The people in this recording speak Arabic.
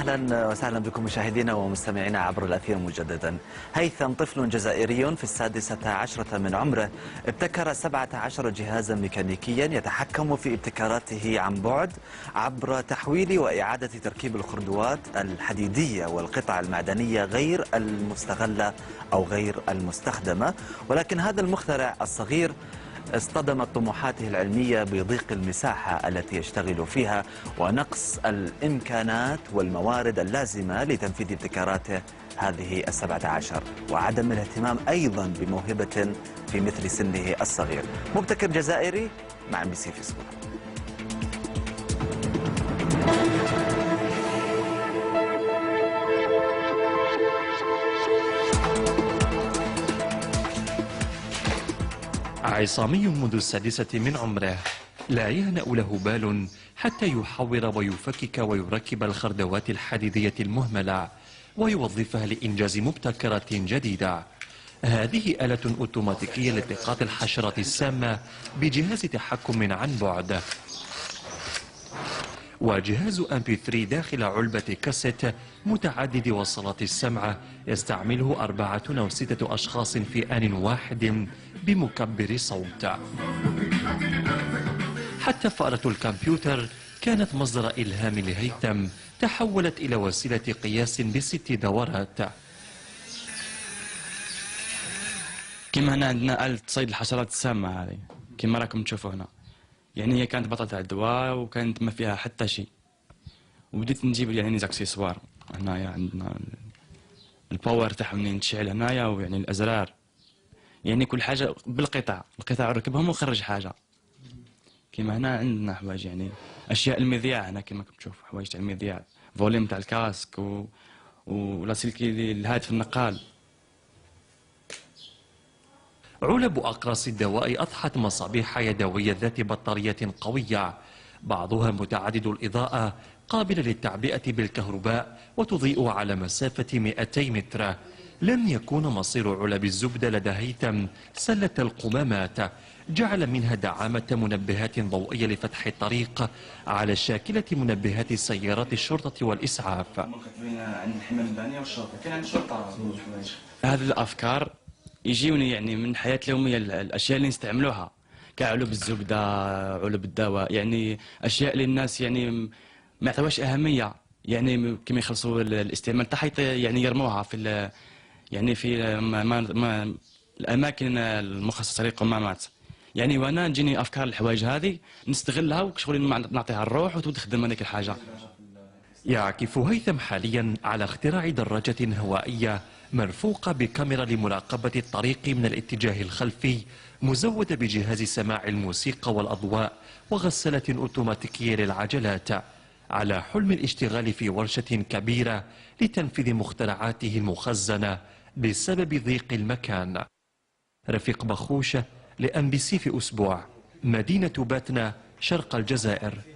أهلا وسهلا بكم مشاهدينا ومستمعينا عبر الأثير مجددا. هيثم طفل جزائري في 16 من عمره ابتكر 17 جهازا ميكانيكيا يتحكم في ابتكاراته عن بعد عبر تحويل وإعادة تركيب الخردوات الحديدية والقطع المعدنية غير المستغلة أو غير المستخدمة. ولكن هذا المخترع الصغير اصطدمت طموحاته العلمية بضيق المساحة التي يشتغل فيها ونقص الإمكانات والموارد اللازمة لتنفيذ ابتكاراته هذه 17 وعدم الاهتمام أيضا بموهبة في مثل سنه الصغير. مبتكر جزائري مع MBC في اسبوع. عصامي منذ 6 من عمره لا يهنأ له بال حتى يحور ويفكك ويركب الخردوات الحديدية المهملة ويوظفها لإنجاز مبتكرات جديدة. هذه آلة أوتوماتيكية لالتقاط الحشرات السامة بجهاز تحكم عن بعد، وجهاز MP3 داخل علبة كاسيت متعدد وصلات السمع يستعمله 4 أو 6 أشخاص في آن واحد بمكبر صوت. حتى فأرة الكمبيوتر كانت مصدر إلهام لهيثم، تحولت إلى وسيلة قياس ب6 دورات. كما هنا عندنا آلة صيد الحشرات السامة هذه كما راكم تشوفوا هنا، يعني هي كانت بطلة الدواء وكانت ما فيها حتى شيء، وبديت نجيب يعني زاكسيسوار. هنايا عندنا الباور تاعها منين تشعل هنايا، ويعني الازرار، يعني كل حاجه بالقطع، القطع ركبهم وخرج حاجه. كما هنا عندنا حوايج يعني اشياء المذياع، هنا كما تشوفوا حوايج تاع المذياع، فوليوم تاع الكاسك ولاسلكي الهاتف النقال. علب أقراص الدواء أضحت مصابيح يدوية ذات بطارية قوية، بعضها متعدد الإضاءة قابلة للتعبئة بالكهرباء وتضيء على مسافة 200 متر. لم يكون مصير علب الزبدة لدى هيثم سلة القمامات، جعل منها دعامة منبهات ضوئية لفتح الطريق على شاكلة منبهات سيارات الشرطة والإسعاف. هذه الأفكار يجيوني يعني من الحياة اليومية، الأشياء اللي نستعملوها كعلب الزبدة، علب الدواء، يعني أشياء اللي الناس يعني ما يعطوهاش أهمية، يعني كما يخلصوا الاستعمال تاعها يعني يرموها في يعني في الأماكن المخصصة للقمامات. يعني وأنا تجيني أفكار الحوايج هذه نستغلها وشغل نعطيها الروح وتخدم هذيك الحاجة. يعكف هيثم حاليا على اختراع دراجة هوائية مرفوقة بكاميرا لمراقبة الطريق من الاتجاه الخلفي، مزودة بجهاز سماع الموسيقى والأضواء وغسالة أوتوماتيكية للعجلات، على حلم الاشتغال في ورشة كبيرة لتنفيذ مخترعاته المخزنة بسبب ضيق المكان. رفيق بخوشة لMBC في أسبوع، مدينة باتنا شرق الجزائر.